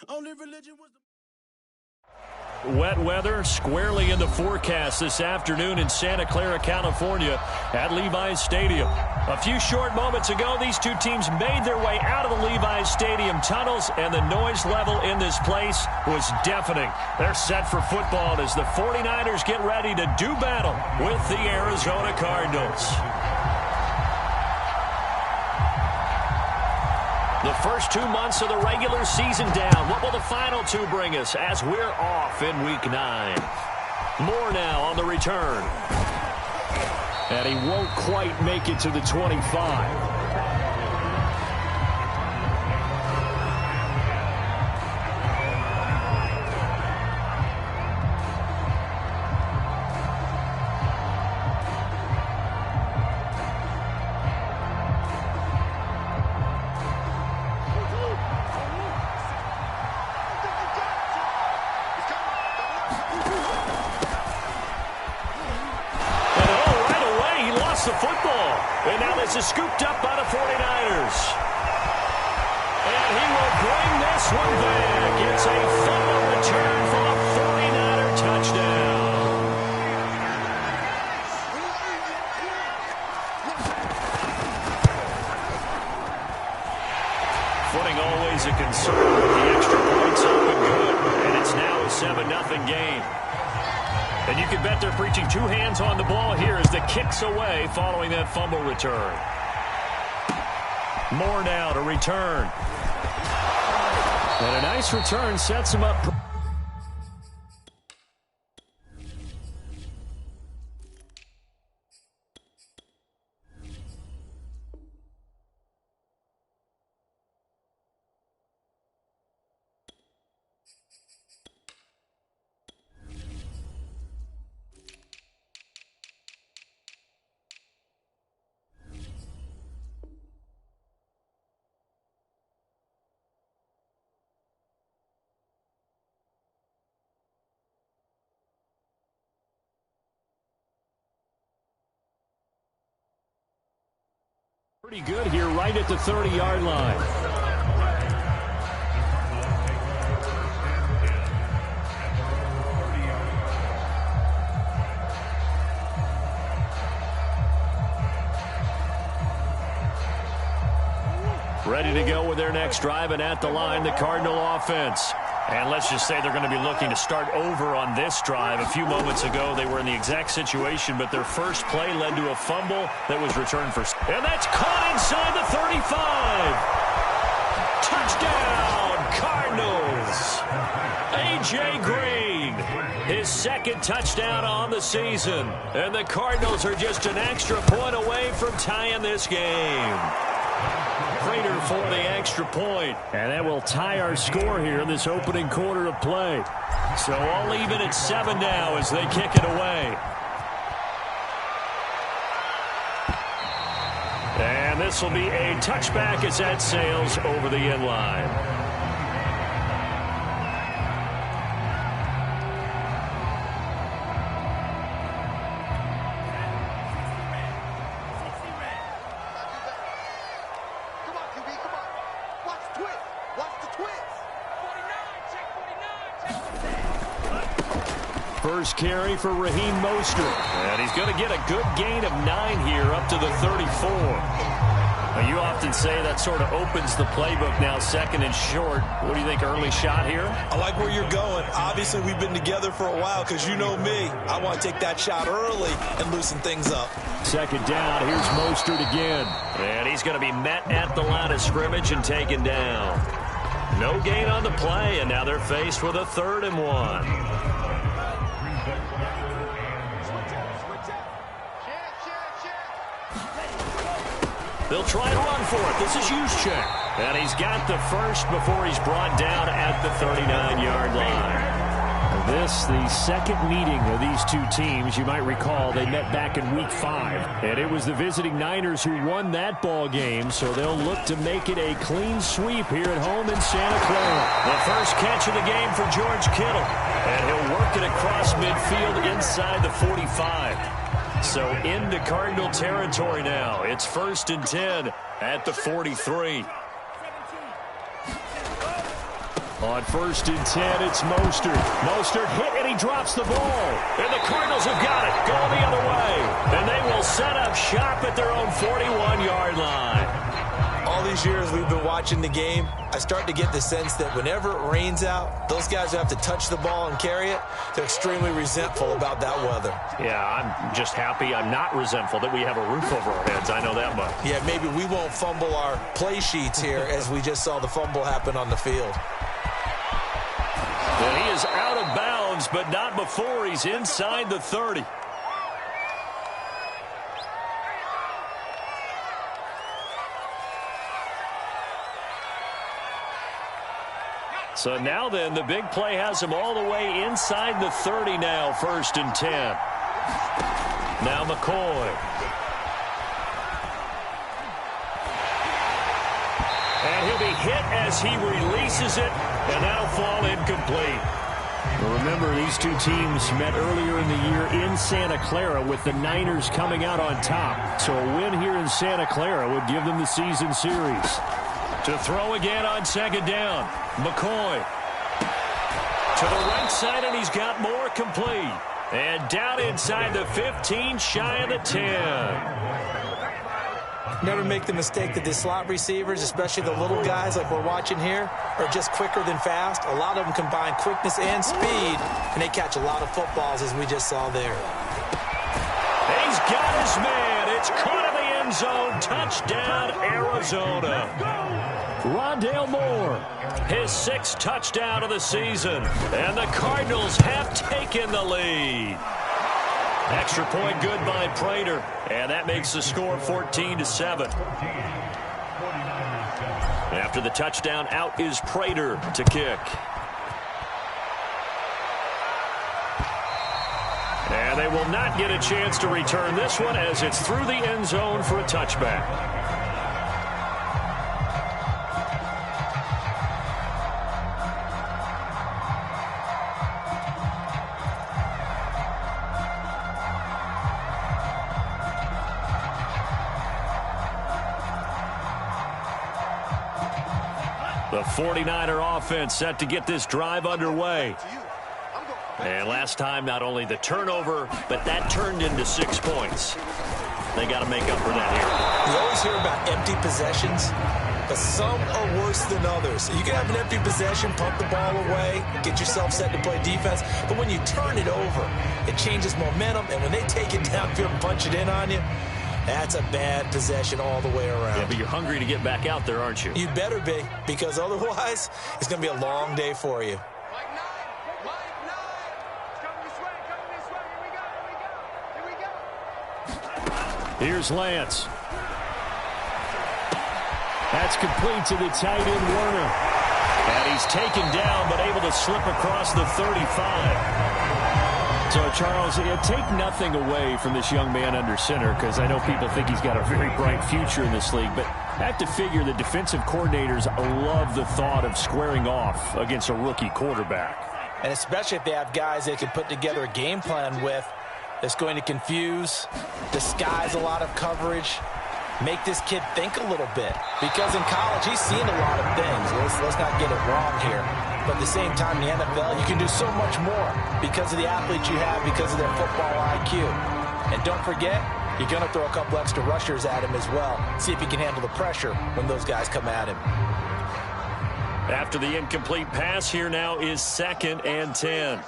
Only religion was the Wet weather squarely in the forecast this afternoon in Santa Clara, California at Levi's Stadium. A few short moments ago, these two teams made their way out of the Levi's Stadium tunnels, and the noise level in this place was deafening. They're set for football as the 49ers get ready to do battle with the Arizona Cardinals. The first 2 months of the regular season down. What will the final two bring us as we're off in Week 9? More now on the return. And he won't quite make it to the 25. The football, and now this is scooped up by the 49ers. And he will bring this one back. It's a fumble return for a 49er touchdown. Footing always a concern with the extra points up and good, and it's now a 7-0 game. And you can bet they're preaching two hands on the ball here as the kick's away following that fumble return. More now to return. And a nice return sets him up. Pretty good here right at the 30-yard line. Ready to go with their next drive, and at the line, the Cardinal offense. And let's just say they're going to be looking to start over on this drive. A few moments ago, they were in the exact situation, but their first play led to a fumble that was returned for. And that's caught inside the 35. Touchdown, Cardinals. A.J. Green, his second touchdown on the season. And the Cardinals are just an extra point away from tying this game. Prater for the extra point. And that will tie our score here in this opening quarter of play. So all even at 7 now as they kick it away. And this will be a touchback as that sails over the end line. First carry for Raheem Mostert. And he's going to get a good gain of 9 here up to the 34. Now, you often say that sort of opens the playbook now, second and short. What do you think, early shot here? I like where you're going. Obviously, we've been together for a while because you know me. I want to take that shot early and loosen things up. Second down, here's Mostert again. And he's going to be met at the line of scrimmage and taken down. No gain on the play, and now they're faced with a 3rd and 1. They'll try to run for it. This is Juszczyk. And he's got the first before he's brought down at the 39-yard line. This, the second meeting of these two teams. You might recall they met back in Week 5. And it was the visiting Niners who won that ball game, so they'll look to make it a clean sweep here at home in Santa Clara. The first catch of the game for George Kittle. And he'll work it across midfield inside the 45. So into Cardinal territory now. It's 1st and 10 at the 43. On 1st and 10, it's Mostert. Mostert hit, and he drops the ball. And the Cardinals have got it, going the other way. And they will set up shop at their own 41-yard line. All these years we've been watching the game, I start to get the sense that whenever it rains out, those guys who have to touch the ball and carry it, they're extremely resentful about that weather. Yeah, I'm just happy I'm not resentful that we have a roof over our heads. I know that much. Yeah, maybe we won't fumble our play sheets here as we just saw the fumble happen on the field. And he is out of bounds, but not before he's inside the 30. So now then, the big play has him all the way inside the 30 now, 1st and 10. Now McCoy. And he'll be hit as he releases it, and that'll fall incomplete. Well, remember, these two teams met earlier in the year in Santa Clara with the Niners coming out on top. So a win here in Santa Clara would give them the season series. To throw again on 2nd down. McCoy. To the right side, and he's got more complete. And down inside the 15, shy of the 10. Never make the mistake that the slot receivers, especially the little guys like we're watching here, are just quicker than fast. A lot of them combine quickness and speed, and they catch a lot of footballs, as we just saw there. He's got his man. It's caught in the end zone. Touchdown, Arizona. Rondale Moore, his 6th touchdown of the season. And the Cardinals have taken the lead. Extra point good by Prater. And that makes the score 14-7. After the touchdown, out is Prater to kick. And they will not get a chance to return this one as it's through the end zone for a touchback. The 49er offense set to get this drive underway. And last time, not only the turnover, but that turned into 6 points. They got to make up for that here. You always hear about empty possessions, but some are worse than others. You can have an empty possession, pump the ball away, get yourself set to play defense, but when you turn it over, it changes momentum, and when they take it downfield and punch it in on you, that's a bad possession all the way around. Yeah, but you're hungry to get back out there, aren't you? You better be, because otherwise, it's going to be a long day for you. Here's Lance. That's complete to the tight end, Werner. And he's taken down, but able to slip across the 35. So, Charles, take nothing away from this young man under center, because I know people think he's got a very bright future in this league, but I have to figure the defensive coordinators love the thought of squaring off against a rookie quarterback. And especially if they have guys they can put together a game plan with that's going to confuse, disguise a lot of coverage, make this kid think a little bit. Because in college, he's seen a lot of things. Let's not get it wrong here. But at the same time, in the NFL, you can do so much more because of the athletes you have, because of their football IQ. And don't forget, you're going to throw a couple extra rushers at him as well. See if he can handle the pressure when those guys come at him. After the incomplete pass, here now is 2nd and 10.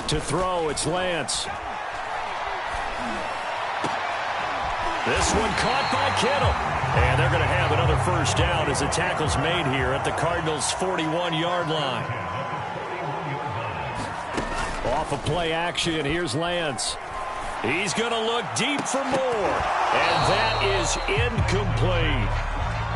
To throw, it's Lance. This one caught by Kittle. And they're going to have another first down as the tackle's made here at the Cardinals' 41-yard line. Off of play action, here's Lance. He's going to look deep for more. And that is incomplete.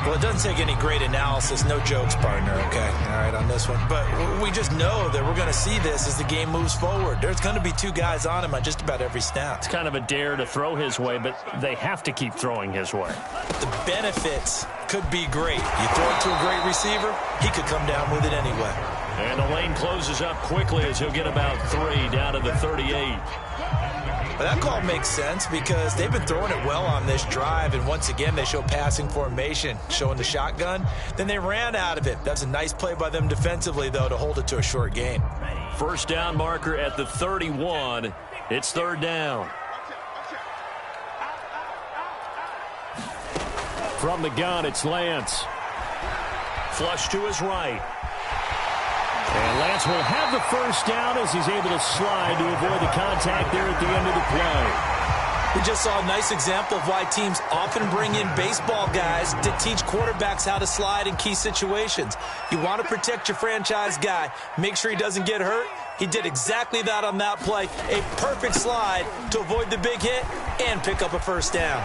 Well, it doesn't take any great analysis. No jokes, partner, okay? All right, on this one. But we just know that we're going to see this as the game moves forward. There's going to be 2 guys on him on just about every snap. It's kind of a dare to throw his way, but they have to keep throwing his way. The benefits could be great. You throw it to a great receiver, he could come down with it anyway. And the lane closes up quickly as he'll get about 3 down to the 38. But that call makes sense because they've been throwing it well on this drive, and once again they show passing formation, showing the shotgun. Then they ran out of it. That's a nice play by them defensively, though, to hold it to a short gain. First down marker at the 31. It's third down. From the gun, it's Lance. Flush to his right. And Lance will have the first down as he's able to slide to avoid the contact there at the end of the play. We just saw a nice example of why teams often bring in baseball guys to teach quarterbacks how to slide in key situations. You want to protect your franchise guy. Make sure he doesn't get hurt. He did exactly that on that play. A perfect slide to avoid the big hit and pick up a first down.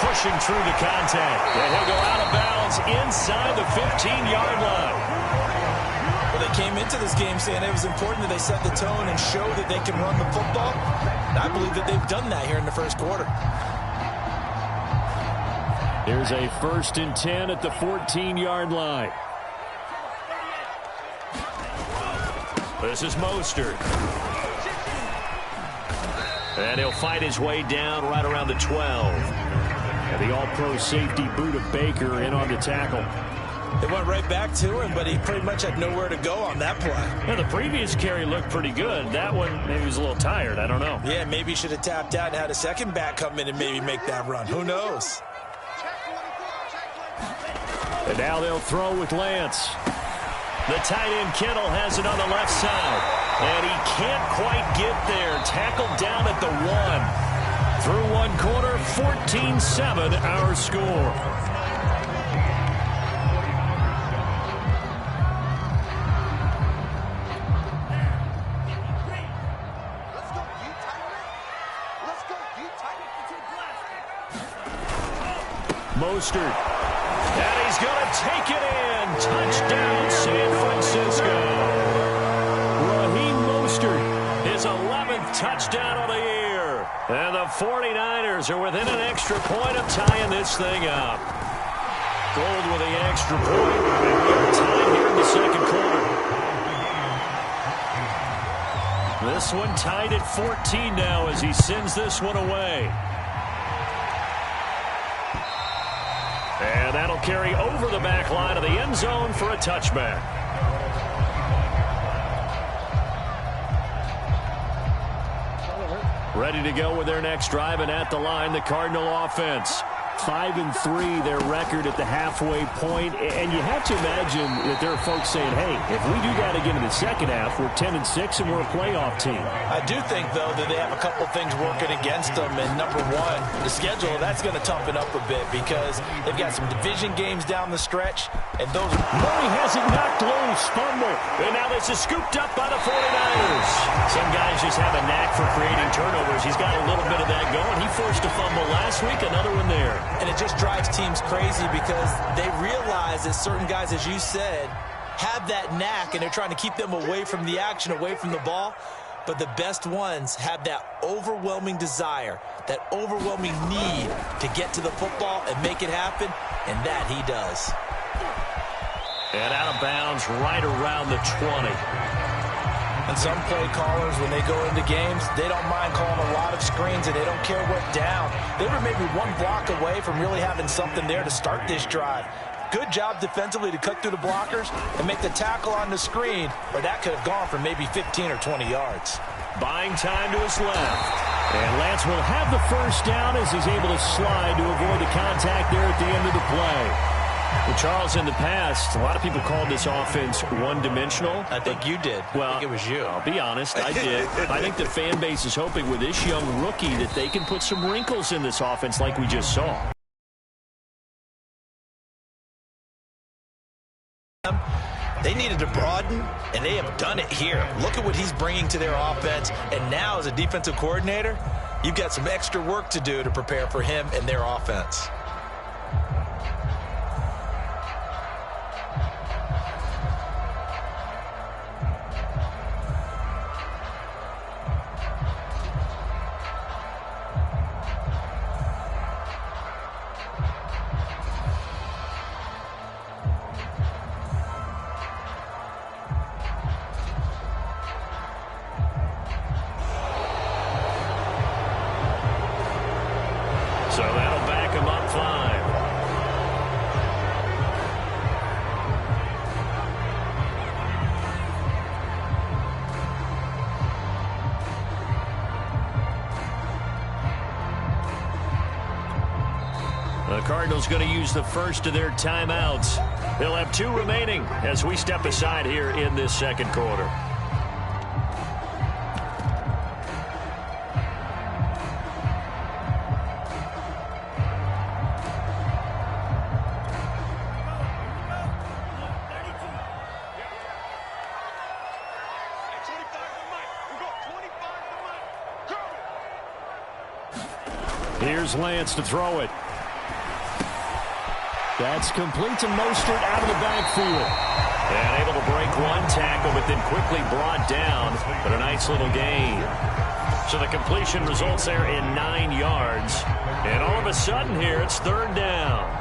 Pushing through the contact. And he'll go out of bounds inside the 15-yard line. Well, they came into this game saying it was important that they set the tone and show that they can run the football. And I believe that they've done that here in the first quarter. Here's a 1st and 10 at the 14-yard line. This is Mostert. And he'll fight his way down right around the 12. And the all-pro safety boot of Baker in on the tackle. They went right back to him, but he pretty much had nowhere to go on that play. Yeah, the previous carry looked pretty good. That one, maybe he was a little tired. I don't know. Yeah, maybe he should have tapped out and had a second back come in and maybe make that run. Who knows? And now they'll throw with Lance. The tight end Kittle has it on the left side. And he can't quite get there. Tackled down at the 1. Through one quarter, 14-7 our score. Mostert. And he's going to take it in. Touchdown, San Francisco. Raheem Mostert, his 11th touchdown of the year. And the 49ers are within an extra point of tying this thing up. Gold with the extra point. And we're tied here in the second quarter. This one tied at 14 now as he sends this one away. And that'll carry over the back line of the end zone for a touchback. Ready to go with their next drive, and at the line, the Cardinal offense. 5-3, their record at the halfway point. And you have to imagine that there are folks saying, hey, if we do that again in the second half, we're 10-6 and we're a playoff team. I do think, though, that they have a couple things working against them. And number one, the schedule, that's going to toughen up a bit because they've got some division games down the stretch. And those Murray has it knocked loose, fumble. And now this is scooped up by the 49ers. Some guys just have a knack for creating turnovers. He's got a little bit of that going. He forced a fumble last week, another one there. And it just drives teams crazy because they realize that certain guys, as you said, have that knack, and they're trying to keep them away from the action, away from the ball. But the best ones have that overwhelming desire, that overwhelming need to get to the football and make it happen, and that he does. And out of bounds right around the 20. And some play callers, when they go into games, they don't mind calling a lot of screens, and they don't care what down. They were maybe one block away from really having something there to start this drive. Good job defensively to cut through the blockers and make the tackle on the screen, or that could have gone for maybe 15 or 20 yards. Buying time to his left. And Lance will have the first down as he's able to slide to avoid the contact there at the end of the play. Well, Charles, in the past, a lot of people called this offense one-dimensional. I think you did. Well, I think it was you. I'll be honest, I did. I think the fan base is hoping with this young rookie that they can put some wrinkles in this offense like we just saw. They needed to broaden, and they have done it here. Look at what he's bringing to their offense. And now, as a defensive coordinator, you've got some extra work to do to prepare for him and their offense. So that'll back him up 5. The Cardinals going to use the first of their timeouts. They'll have 2 remaining as we step aside here in this second quarter. Here's Lance to throw it. That's complete to Mostert out of the backfield. And able to break one tackle, but then quickly brought down. But a nice little gain. So the completion results there in 9 yards. And all of a sudden here, it's 3rd down.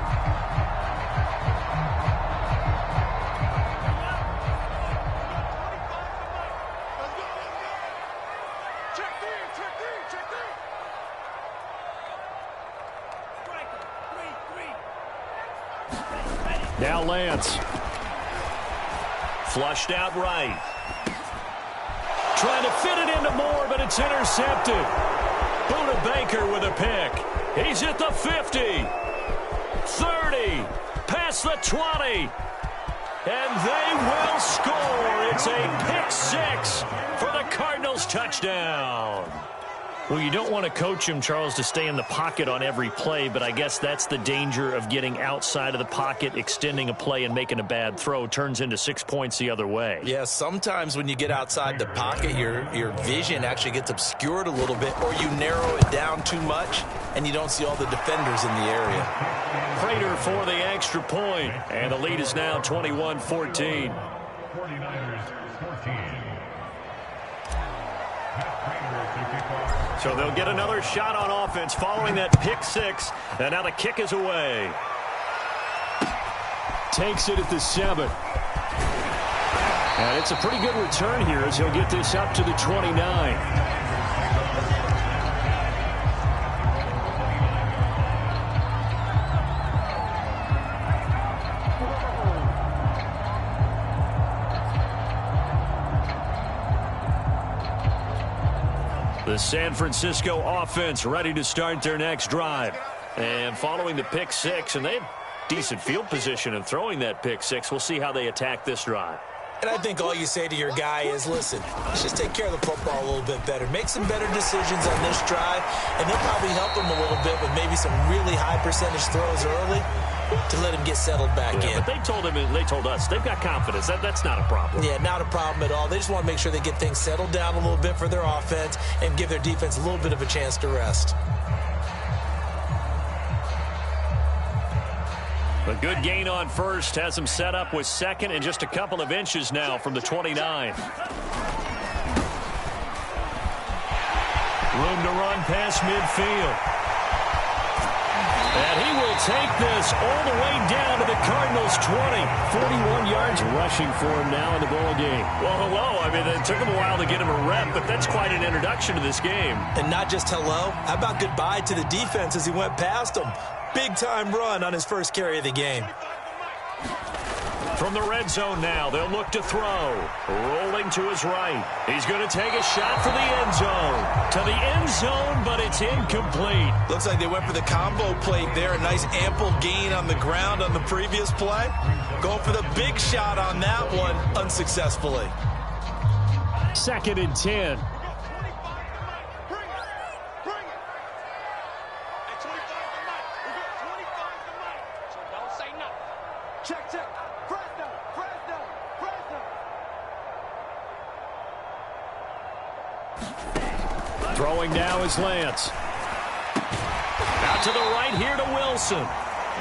Now Lance. Flushed out right. Trying to fit it into Moore, but it's intercepted. Buda Baker with a pick. He's at the 50. 30. Past the 20. And they will score. It's a pick 6 for the Cardinals touchdown. Well, you don't want to coach him, Charles, to stay in the pocket on every play, but I guess that's the danger of getting outside of the pocket, extending a play, and making a bad throw. Turns into 6 points the other way. Yeah, sometimes when you get outside the pocket, your vision actually gets obscured a little bit, or you narrow it down too much, and you don't see all the defenders in the area. Prater for the extra point, and the lead is now 21-14. 49ers 14. So they'll get another shot on offense following that pick 6. And now the kick is away. Takes it at the 7. And it's a pretty good return here as he'll get this up to the 29. The San Francisco offense ready to start their next drive. And following the pick 6, and they had decent field position in throwing that pick 6. We'll see how they attack this drive. And I think all you say to your guy is, listen, let's just take care of the football a little bit better. Make some better decisions on this drive, and they'll probably help him a little bit with maybe some really high percentage throws early to let him get settled back in. But they told him, and they told us, they've got confidence. That's not a problem. Yeah, not a problem at all. They just want to make sure they get things settled down a little bit for their offense and give their defense a little bit of a chance to rest. A good gain on first has him set up with second and just a couple of inches now from the 29. Room to run past midfield. And he will take this all the way down to the Cardinals' 20. 41 yards rushing for him now in the ball game. Well, hello. I mean, it took him a while to get him a rep, but that's quite an introduction to this game. And not just hello. How about goodbye to the defense as he went past him? Big-time run on his first carry of the game. From the red zone now, they'll look to throw. Rolling to his right. He's going to take a shot for the end zone. To the end zone, but it's incomplete. Looks like they went for the combo plate there. A nice ample gain on the ground on the previous play. Going for the big shot on that one unsuccessfully. 2nd and 10. Throwing now is Lance. Out to the right here to Wilson.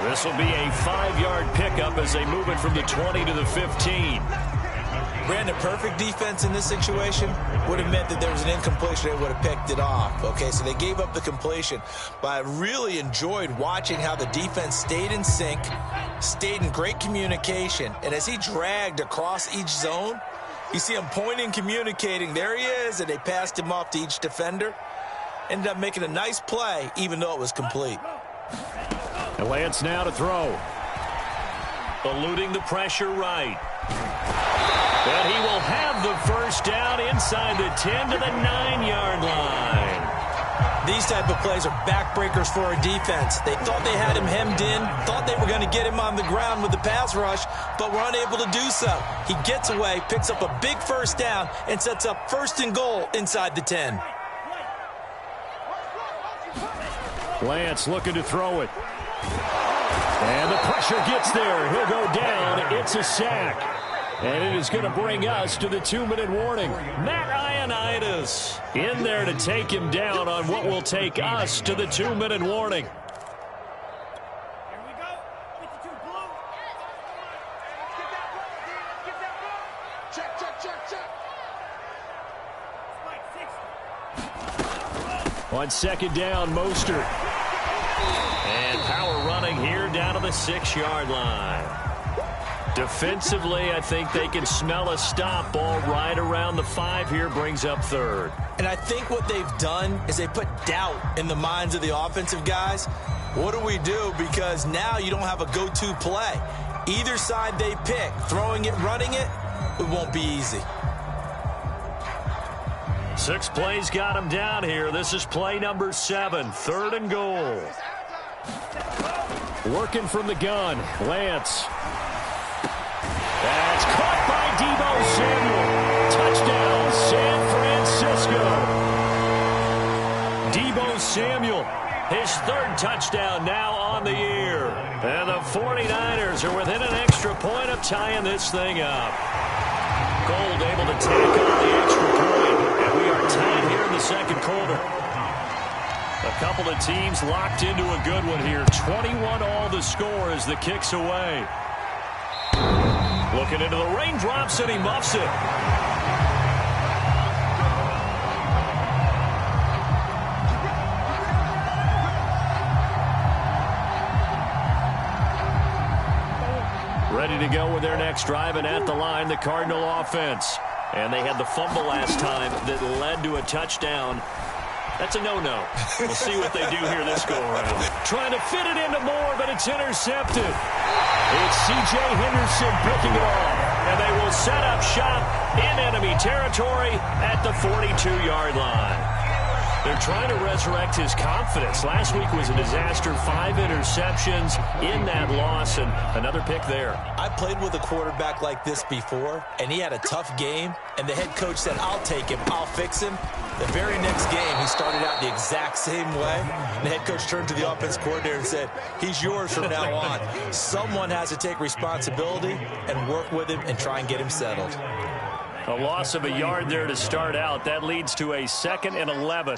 This will be a 5-yard pickup as they move it from the 20 to the 15. Brandon, perfect defense in this situation would have meant that there was an incompletion. They would have picked it off. Okay, so they gave up the completion. But I really enjoyed watching how the defense stayed in sync, stayed in great communication. And as he dragged across each zone, you see him pointing, communicating. There he is, and they passed him off to each defender. Ended up making a nice play, even though it was complete. And Lance now to throw. Eluding the pressure right. And he will have the first down inside the 10 to the 9-yard line. These type of plays are backbreakers for a defense. They thought they had him hemmed in, thought they were going to get him on the ground with the pass rush, but were unable to do so. He gets away, picks up a big first down, and sets up 1st and goal inside the 10. Lance looking to throw it. And the pressure gets there. He'll go down. It's a sack. And it is going to bring us to the 2-minute warning. Matt Ioannidis in there to take him down on what will take us to the 2-minute warning. Here we go. 52 blue. Check. Spike 60. On 2nd down, Mostert. And power running here down to the 6-yard line. Defensively, I think they can smell a stop. Ball right around the 5 here, brings up 3rd. And I think what they've done is they put doubt in the minds of the offensive guys. What do we do? Because now you don't have a go-to play. Either side they pick, throwing it, running it, it won't be easy. 6 plays got him down here. This is play number 7, 3rd and goal. Working from the gun, Lance. That's caught by Deebo Samuel. Touchdown, San Francisco. Deebo Samuel, his 3rd touchdown now on the year. And the 49ers are within an extra point of tying this thing up. Gold able to tack on the extra point. And we are tied here in the 2nd quarter. A couple of teams locked into a good one here. 21 all the score as the kick's away. Looking into the raindrops, and he muffs it. Ready to go with their next drive, and at the line, the Cardinal offense. And they had the fumble last time that led to a touchdown. That's a no-no. We'll see what they do here this go-around. Trying to fit it into Moore, but it's intercepted. It's C.J. Henderson picking it off. And they will set up shop in enemy territory at the 42-yard line. They're trying to resurrect his confidence. Last week was a disaster. 5 interceptions in that loss, and another pick there. I played with a quarterback like this before, and he had a tough game, and the head coach said, I'll take him, I'll fix him. The very next game, he started out the exact same way. The head coach turned to the offense coordinator and said, he's yours from now on. Someone has to take responsibility and work with him and try and get him settled. A loss of a yard there to start out. That leads to a 2nd and 11.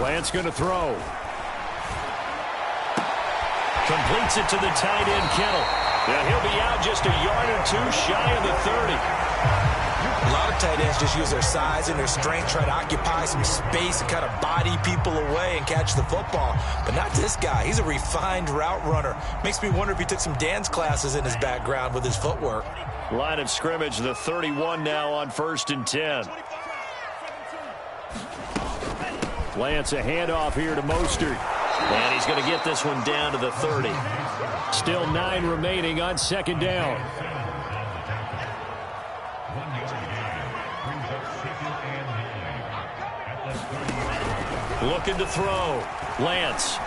Lance going to throw. Completes it to the tight end, Kittle. And he'll be out just a yard or 2 shy of the 30. A lot of tight ends just use their size and their strength, try to occupy some space and kind of body people away and catch the football. But not this guy. He's a refined route runner. Makes me wonder if he took some dance classes in his background with his footwork. Line of scrimmage, the 31 now on 1st and 10. Lance, a handoff here to Mostert. And he's going to get this one down to the 30. Still 9 remaining on 2nd down. Looking to throw. Lance.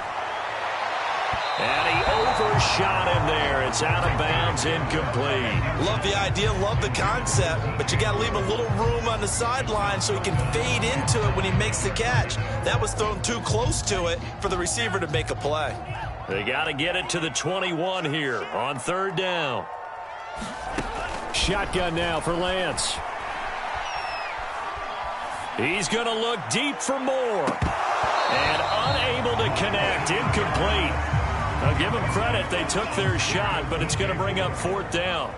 And he overshot him there. It's out of bounds, incomplete. Love the idea, love the concept, but you got to leave a little room on the sideline so he can fade into it when he makes the catch. That was thrown too close to it for the receiver to make a play. They got to get it to the 21 here on 3rd down. Shotgun now for Lance. He's going to look deep for Moore. And unable to connect, incomplete. I'll give them credit. They took their shot, but it's going to bring up 4th down.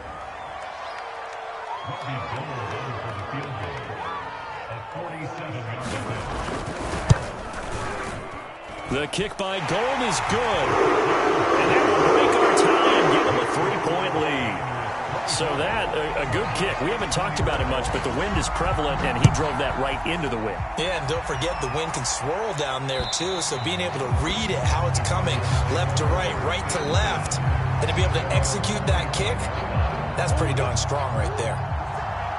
The kick by Gold is good. And that will break our tie and give them a 3-point lead. So that, a good kick. We haven't talked about it much, but the wind is prevalent, and he drove that right into the wind. Yeah, and don't forget the wind can swirl down there, too. So being able to read it, how it's coming, left to right, right to left, and to be able to execute that kick, that's pretty darn strong right there.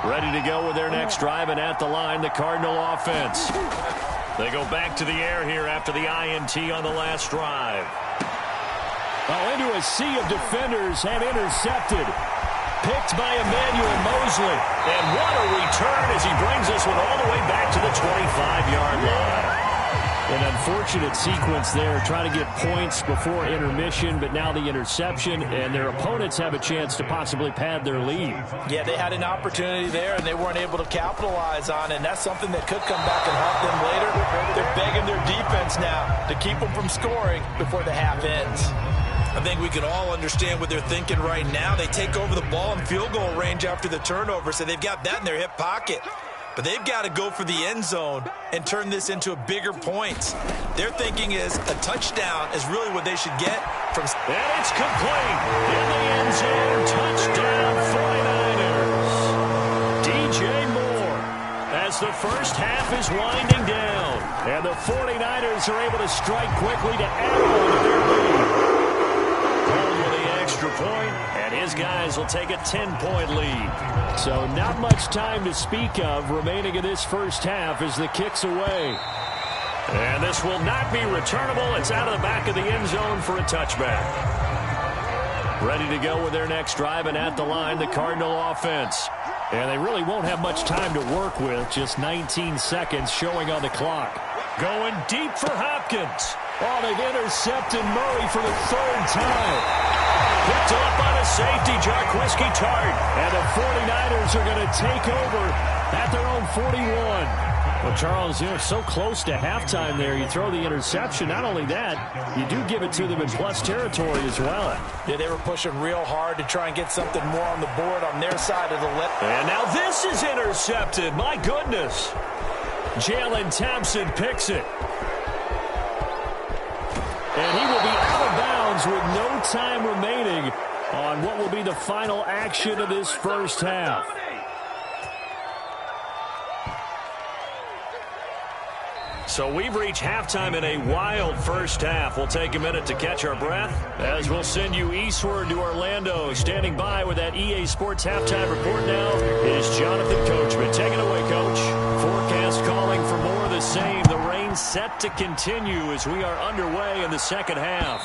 Ready to go with their next drive, and at the line, the Cardinal offense. They go back to the air here after the INT on the last drive. Oh, into a sea of defenders and intercepted. Picked by Emmanuel Mosley. And what a return as he brings us one all the way back to the 25-yard line. An unfortunate sequence there, trying to get points before intermission, but now the interception, and their opponents have a chance to possibly pad their lead. Yeah, they had an opportunity there, and they weren't able to capitalize on it, and that's something that could come back and haunt them later. They're begging their defense now to keep them from scoring before the half ends. I think we can all understand what they're thinking right now. They take over the ball in field goal range after the turnover, so they've got that in their hip pocket. But they've got to go for the end zone and turn this into a bigger point. Their thinking is a touchdown is really what they should get from. And it's complete. In the end zone, touchdown 49ers. DJ Moore as the first half is winding down. And the 49ers are able to strike quickly to add on to their lead. With the extra point, and his guys will take a 10-point lead. So not much time to speak of remaining in this first half as the kick's away. And this will not be returnable. It's out of the back of the end zone for a touchback. Ready to go with their next drive, and at the line, the Cardinal offense. And they really won't have much time to work with, just 19 seconds showing on the clock. Going deep for Hopkins. Oh, they've intercepted Murray for the third time. Picked up on a safety, Jarquiski Tart. And the 49ers are going to take over at their own 41. Well, Charles, you're so close to halftime there. You throw the interception. Not only that, you do give it to them in plus territory as well. Yeah, they were pushing real hard to try and get something more on the board on their side of the left. And now this is intercepted. My goodness. Jalen Thompson picks it. And he will be out of bounds with no time remaining on what will be the final action of this first half. So we've reached halftime in a wild first half. We'll take a minute to catch our breath as we'll send you eastward to Orlando. Standing by with that EA Sports halftime report now is Jonathan Coachman. Take it away, Coach. Forecast calling for more of the same. The rain set to continue as we are underway in the second half.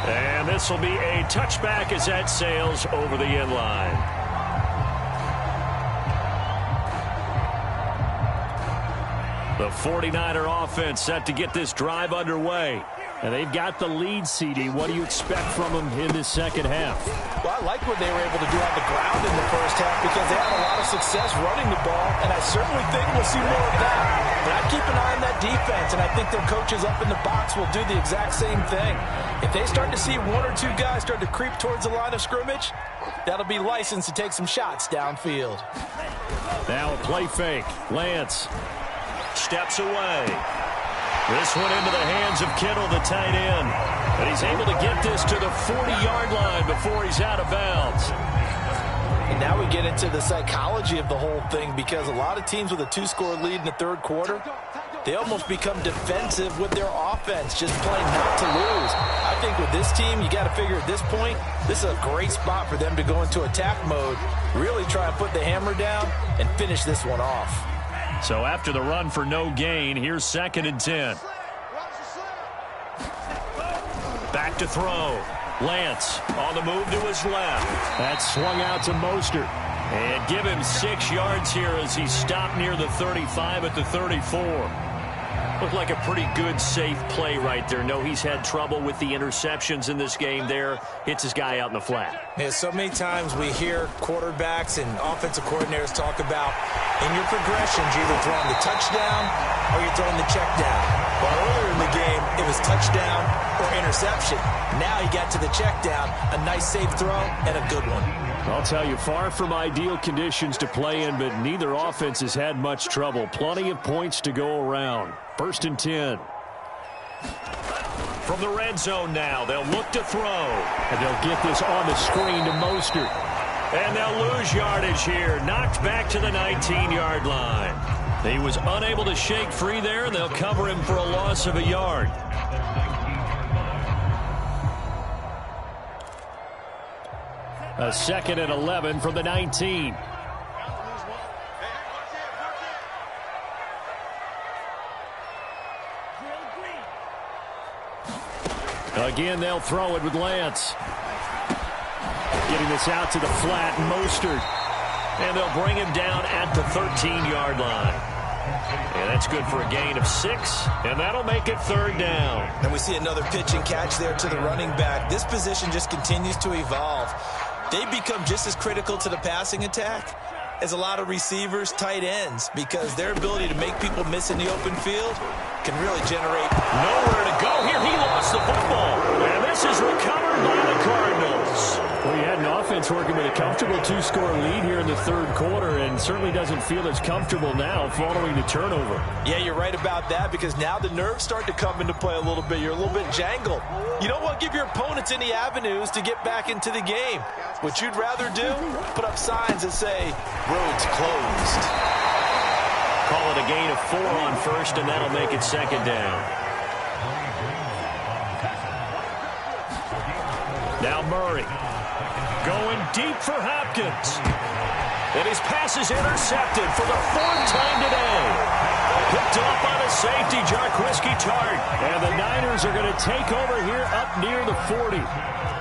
And this will be a touchback as that sails over the end line. The 49er offense set to get this drive underway. And they've got the lead, CD. What do you expect from them in this second half? Well, I like what they were able to do on the ground in the first half because they had a lot of success running the ball, and I certainly think we'll see more of that. But I keep an eye on that defense, and I think their coaches up in the box will do the exact same thing. If they start to see one or two guys start to creep towards the line of scrimmage, that'll be licensed to take some shots downfield. Now a play fake. Lance steps away. This one into the hands of Kittle, the tight end. And he's able to get this to the 40-yard line before he's out of bounds. And now we get into the psychology of the whole thing because a lot of teams with a two-score lead in the third quarter, they almost become defensive with their offense, just playing not to lose. I think with this team, you got to figure at this point, this is a great spot for them to go into attack mode, really try and put the hammer down and finish this one off. So after the run for no gain, here's 2nd and 10. Back to throw. Lance on the move to his left. That swung out to Mostert. And give him 6 yards here as he stopped near the 35 at the 34. Looked like a pretty good, safe play right there. No, he's had trouble with the interceptions in this game there. Hits his guy out in the flat. Yeah, so many times we hear quarterbacks and offensive coordinators talk about in your progressions, you're either throwing the touchdown or you're throwing the check down. Well, earlier in the game, it was touchdown or interception. Now he got to the check down, a nice safe throw, and a good one. I'll tell you, far from ideal conditions to play in, but neither offense has had much trouble. Plenty of points to go around. 1st and 10. From the red zone now, they'll look to throw. And they'll get this on the screen to Mostert. And they'll lose yardage here. Knocked back to the 19-yard line. He was unable to shake free there, and they'll cover him for a loss of a yard. A 2nd and 11 from the 19. Again, they'll throw it with Lance. Getting this out to the flat, Mostert. And they'll bring him down at the 13-yard line. And that's good for a gain of 6, and that'll make it 3rd down. And we see another pitch and catch there to the running back. This position just continues to evolve. They become just as critical to the passing attack as a lot of receivers, tight ends, because their ability to make people miss in the open field can really generate. Nowhere to go here. He lost the football. And this is recovered by the Cardinals. Well, you had an offense working with a comfortable 2-score lead here in the 3rd quarter, and certainly doesn't feel as comfortable now following the turnover. Yeah, you're right about that, because now the nerves start to come into play a little bit. You're a little bit jangled. You don't want to give your opponents any avenues to get back into the game. What you'd rather do, put up signs that say, roads closed. Call it a gain of 4 on 1st, and that'll make it 2nd down. Now Murray. Going deep for Hopkins. And his pass is intercepted for the 4th time today. Picked off by the safety, Jarquiski Tart. And the Niners are going to take over here up near the 40.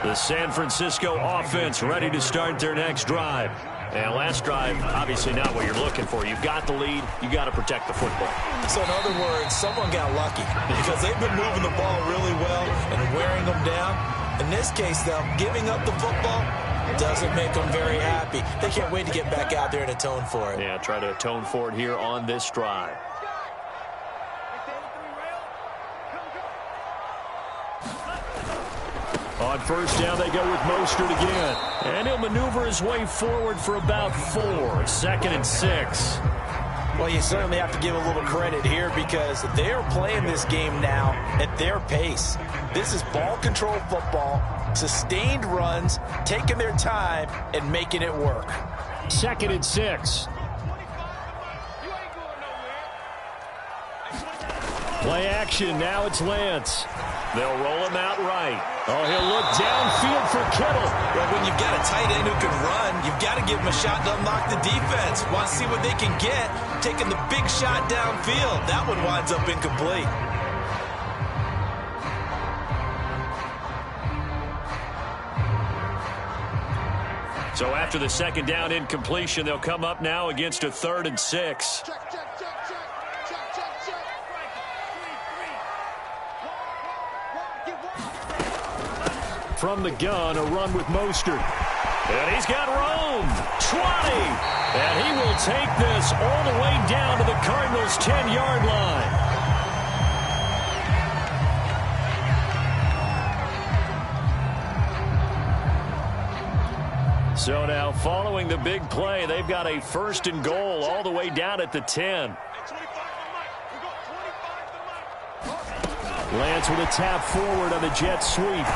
The San Francisco offense ready to start their next drive. And last drive, obviously not what you're looking for. You've got the lead. You've got to protect the football. So in other words, someone got lucky because they've been moving the ball really well and wearing them down. In this case, though, giving up the football doesn't make them very happy. They can't wait to get back out there and atone for it. Yeah, try to atone for it here on this drive. On 1st down, they go with Mostert again. And he'll maneuver his way forward for about 4. 2nd and 6. Well, you certainly have to give a little credit here because they're playing this game now at their pace. This is ball control football, sustained runs, taking their time and making it work. 2nd and 6. Play action. Now it's Lance. They'll roll him out right. Oh, he'll look downfield for Kittle. Well, when you've got a tight end who can run, you've got to give him a shot to unlock the defense. Want to see what they can get, taking the big shot downfield. That one winds up incomplete. So after the 2nd down incompletion, they'll come up now against a 3rd and 6. From the gun, a run with Mostert. And he's got room. 20. And he will take this all the way down to the Cardinals' 10-yard line. So now following the big play, they've got a 1st and goal all the way down at the 10. Lance with a tap forward on the jet sweep.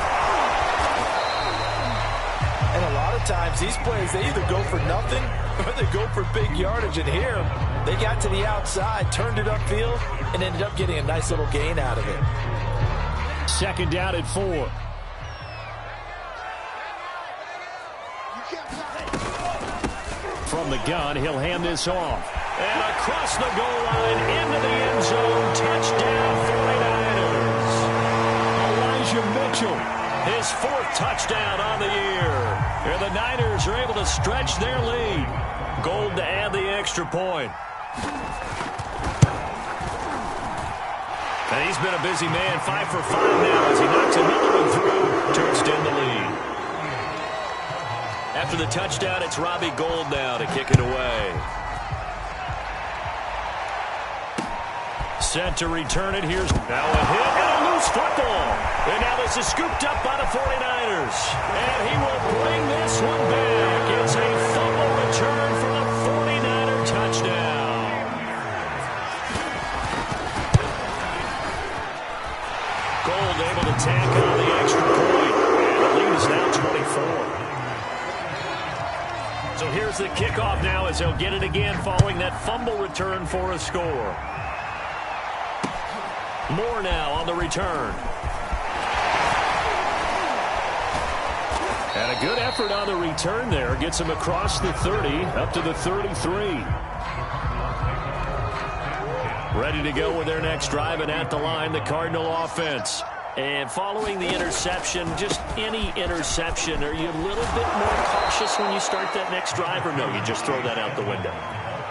And a lot of times these plays, they either go for nothing or they go for big yardage. And here, they got to the outside, turned it upfield, and ended up getting a nice little gain out of it. 2nd down at 4. From the gun, he'll hand this off. And across the goal line, into the end zone, touchdown 49ers. Elijah Mitchell. His 4th touchdown on the year. And the Niners are able to stretch their lead. Gold to add the extra point. And he's been a busy man, 5 for 5 now as he knocks another one through to extend the lead. After the touchdown, it's Robbie Gould now to kick it away. Set to return it. Here's now a hit and a loose football. And now this is scooped up by the 49ers. And he will bring this one back. It's a fumble return for the 49er touchdown. Gould able to tack on the extra point. And the lead is now 24. So here's the kickoff now as he'll get it again following that fumble return for a score. Moore now on the return. And a good effort on the return there. Gets him across the 30 up to the 33. Ready to go with their next drive, and at the line, the Cardinal offense. And following the interception, just any interception, are you a little bit more cautious when you start that next drive, or no, you just throw that out the window?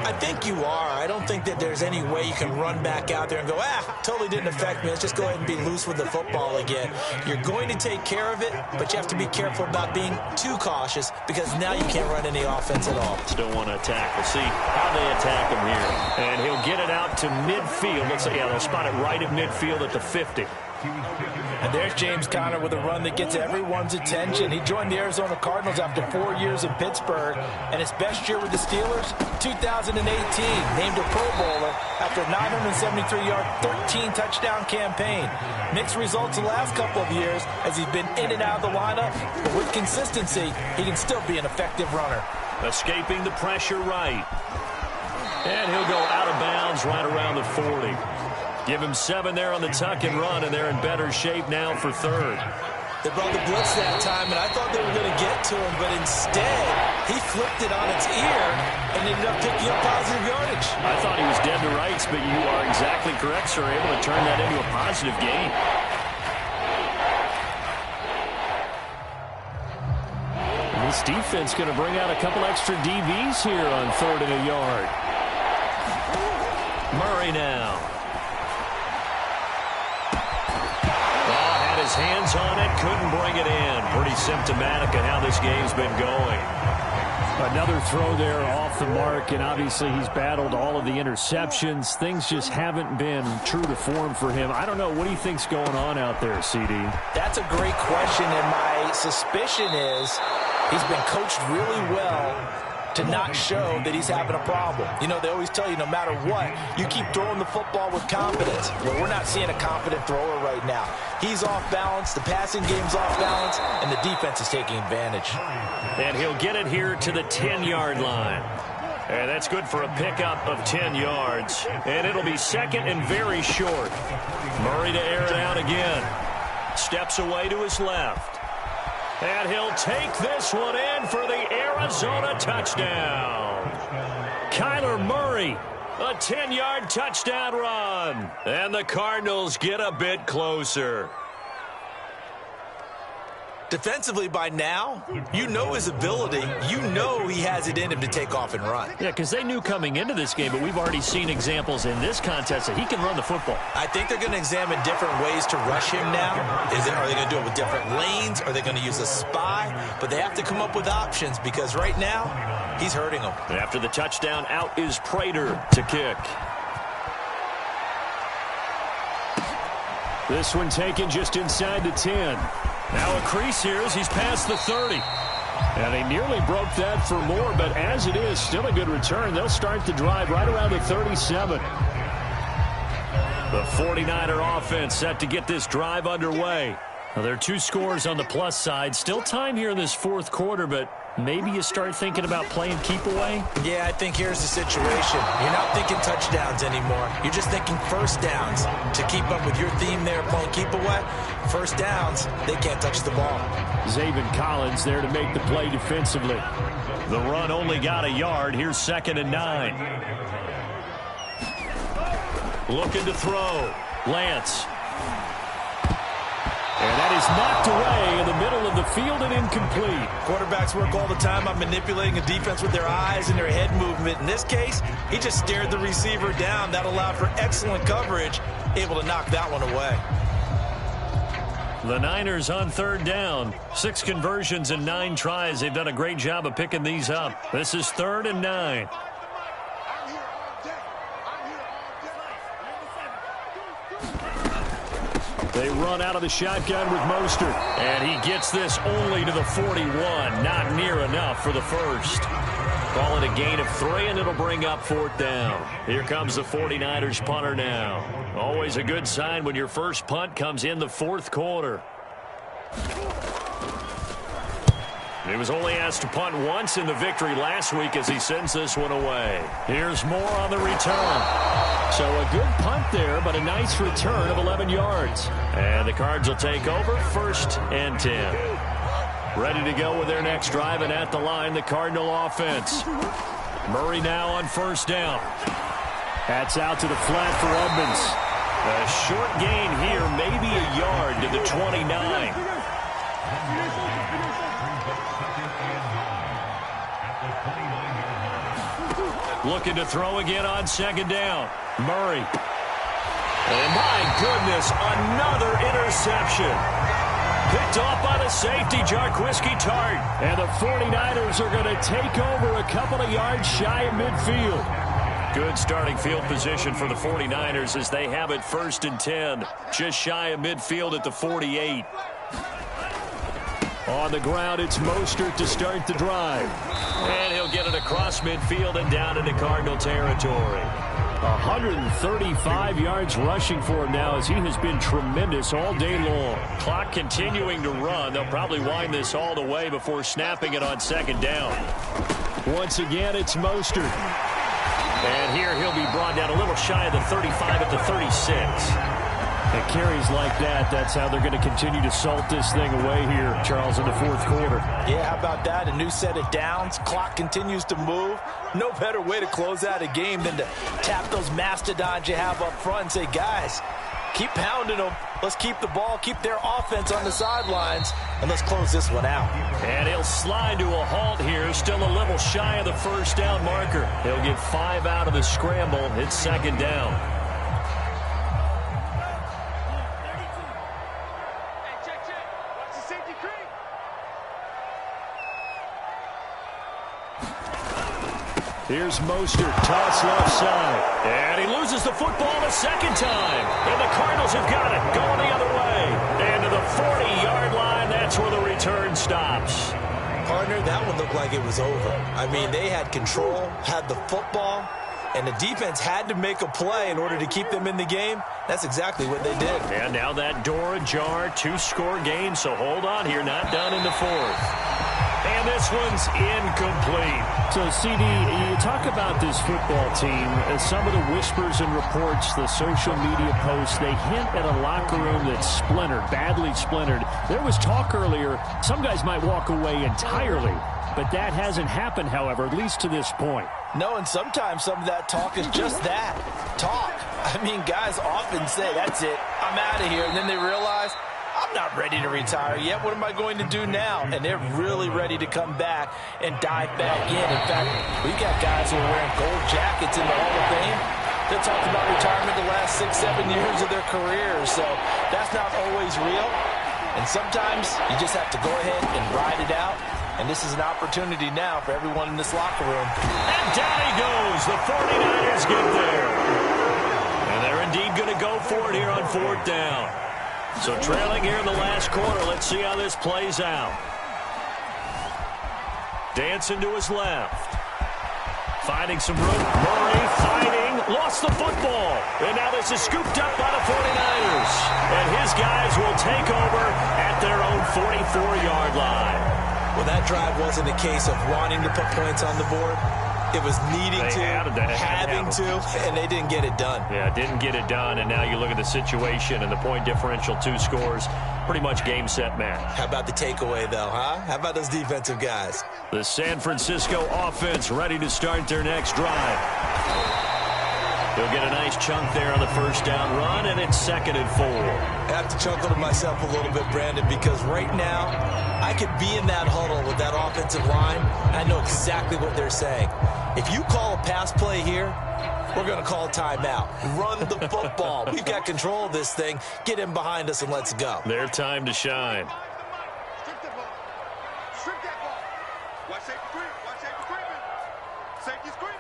I think you are. I don't think that there's any way you can run back out there and go, totally didn't affect me. Let's just go ahead and be loose with the football again. You're going to take care of it, but you have to be careful about being too cautious because now you can't run any offense at all. Still want to attack. We'll see how they attack him here. And he'll get it out to midfield. Looks like, they'll spot it right at midfield at the 50. And there's James Conner with a run that gets everyone's attention. He joined the Arizona Cardinals after 4 years in Pittsburgh, and his best year with the Steelers, 2018, named a Pro Bowler after a 973-yard, 13-touchdown campaign. Mixed results the last couple of years as he's been in and out of the lineup, but with consistency, he can still be an effective runner. Escaping the pressure right. And he'll go out of bounds right around the 40. Give him 7 there on the tuck and run, and they're in better shape now for third. They brought the blitz that time, and I thought they were going to get to him, but instead, he flipped it on its ear and ended up picking up positive yardage. I thought he was dead to rights, but you are exactly correct, sir. Able to turn that into a positive gain. And this defense going to bring out a couple extra DBs here on 3rd and a yard. Murray now. His hands on it, couldn't bring it in. Pretty symptomatic of how this game's been going. Another throw there off the mark, and obviously he's battled all of the interceptions. Things just haven't been true to form for him. I don't know. What do you think's going on out there, CD? That's a great question, and my suspicion is he's been coached really well to not show that he's having a problem. You know, they always tell you no matter what, you keep throwing the football with confidence. Well, we're not seeing a confident thrower right now. He's off balance, the passing game's off balance, and the defense is taking advantage. And he'll get it here to the 10-yard line. And that's good for a pickup of 10 yards. And it'll be 2nd and very short. Murray to air it out again. Steps away to his left. And he'll take this one in for the Arizona touchdown. Kyler Murray, a 10-yard touchdown run. And the Cardinals get a bit closer. Defensively by now, you know his ability. You know he has it in him to take off and run. Yeah, because they knew coming into this game, but we've already seen examples in this contest that he can run the football. I think they're going to examine different ways to rush him now. Are they going to do it with different lanes? Are they going to use a spy? But they have to come up with options because right now, he's hurting them. After the touchdown, out is Prater to kick. This one taken just inside the 10. Now a crease here as he's past the 30. And they nearly broke that for more, but as it is, still a good return. They'll start the drive right around the 37. The 49er offense set to get this drive underway. Now, there are 2 scores on the plus side. Still time here in this 4th quarter, but maybe you start thinking about playing keep away? Yeah, I think here's the situation. You're not thinking touchdowns anymore. You're just thinking first downs. To keep up with your theme there, playing keep away, first downs, they can't touch the ball. Zaven Collins there to make the play defensively. The run only got a yard. Here's 2nd and 9. Looking to throw. Lance. And that is knocked away in the middle of the field and incomplete. Quarterbacks work all the time on manipulating a defense with their eyes and their head movement. In this case, he just stared the receiver down. That allowed for excellent coverage, able to knock that one away. The Niners on 3rd down. 6 conversions and 9 tries. They've done a great job of picking these up. This is 3rd and 9. They run out of the shotgun with Mostert. And he gets this only to the 41. Not near enough for the first. Call it a gain of 3, and it'll bring up 4th down. Here comes the 49ers punter now. Always a good sign when your first punt comes in the 4th quarter. He was only asked to punt once in the victory last week as he sends this one away. Here's more on the return. So a good punt there, but a nice return of 11 yards. And the Cards will take over 1st and 10. Ready to go with their next drive, and at the line, the Cardinal offense. Murray now on 1st down. That's out to the flat for Edmonds. A short gain here, maybe a yard to the 29. Looking to throw again on 2nd down. Murray. And my goodness, another interception. Picked off by the safety, Jarquiski Tart. And the 49ers are going to take over a couple of yards shy of midfield. Good starting field position for the 49ers as they have it 1st and 10. Just shy of midfield at the 48. On the ground, it's Mostert to start the drive. And he'll get it across midfield and down into Cardinal territory. 135 yards rushing for him now as he has been tremendous all day long. Clock continuing to run. They'll probably wind this all the way before snapping it on 2nd down. Once again, it's Mostert. And here he'll be brought down a little shy of the 35 at the 36. And carries like that, that's how they're going to continue to salt this thing away here, Charles, in the 4th quarter. Yeah, how about that? A new set of downs. Clock continues to move. No better way to close out a game than to tap those mastodons you have up front and say, guys, keep pounding them. Let's keep the ball, keep their offense on the sidelines, and let's close this one out. And he'll slide to a halt here, still a little shy of the 1st down marker. He'll get 5 out of the scramble. It's 2nd down. Here's Mostert, toss left side. And he loses the football a 2nd time. And the Cardinals have got it, going the other way. And to the 40-yard line, that's where the return stops. Partner, that one looked like it was over. I mean, they had control, had the football, and the defense had to make a play in order to keep them in the game. That's exactly what they did. And now that door ajar, 2-score game, so hold on here, not done in the 4th. And this one's incomplete. So, CD, you talk about this football team, some of the whispers and reports, the social media posts, they hint at a locker room that's splintered, badly splintered. There was talk earlier, some guys might walk away entirely, but that hasn't happened, however, at least to this point. No, and sometimes some of that talk is just that, talk. I mean, guys often say, that's it, I'm out of here, and then they realize, I'm not ready to retire yet. What am I going to do now? And they're really ready to come back and dive back in. In fact, we got guys who are wearing gold jackets in the Hall of Fame that talked about retirement the last 6-7 years of their careers. So that's not always real. And sometimes you just have to go ahead and ride it out. And this is an opportunity now for everyone in this locker room. And down he goes. The 49ers get there. And they're indeed going to go for it here on 4th down. So trailing here in the last quarter. Let's see how this plays out. Dancing to his left. Finding some room. Murray fighting. Lost the football. And now this is scooped up by the 49ers. And his guys will take over at their own 44-yard line. Well, that drive wasn't a case of wanting to put points on the board. It was needing having to, and they didn't get it done. Yeah, didn't get it done, and now you look at the situation and the point differential, 2 scores, pretty much game, set, match. How about the takeaway, though, huh? How about those defensive guys? The San Francisco offense ready to start their next drive. He'll get a nice chunk there on the 1st down run, and it's 2nd and 4. I have to chuckle to myself a little bit, Brandon, because right now I could be in that huddle with that offensive line. I know exactly what they're saying. If you call a pass play here, we're going to call timeout. Run the football. We've got control of this thing. Get in behind us and let's go. Their time to shine. Strip that ball. Strip that ball. Watch safety creep. Watch safety creeping. Safety's creeping.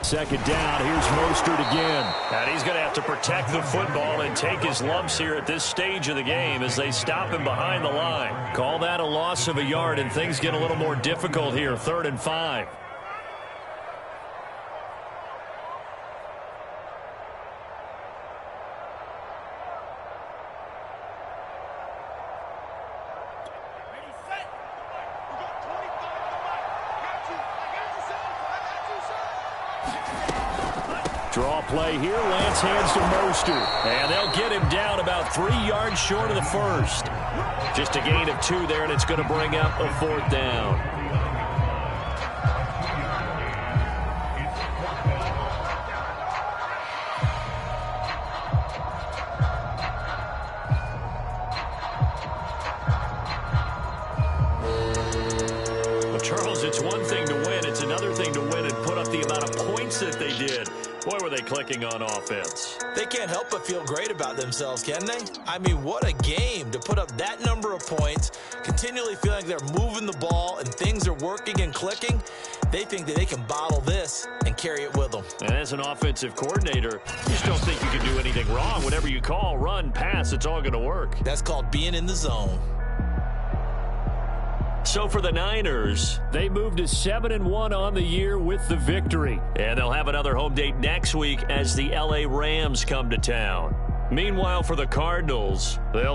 2nd down, here's Mostert again. And he's going to have to protect the football and take his lumps here at this stage of the game as they stop him behind the line. Call that a loss of a yard, and things get a little more difficult here, 3rd and 5. Draw play here. Lance hands to Mostert. And they'll get him down about 3 yards short of the first. Just a gain of 2 there, and it's going to bring up a 4th down. Charles, it's one thing to win. It's another thing to win and put up the amount of points that they did. Boy, were they clicking on offense. They can't help but feel great about themselves, can they? I mean, what a game to put up that number of points, continually feeling they're moving the ball and things are working and clicking. They think that they can bottle this and carry it with them. And as an offensive coordinator, you just don't think you can do anything wrong. Whatever you call, run, pass, it's all going to work. That's called being in the zone. So for the Niners, they moved to 7-1 on the year with the victory. And they'll have another home date next week as the LA Rams come to town. Meanwhile, for the Cardinals, they'll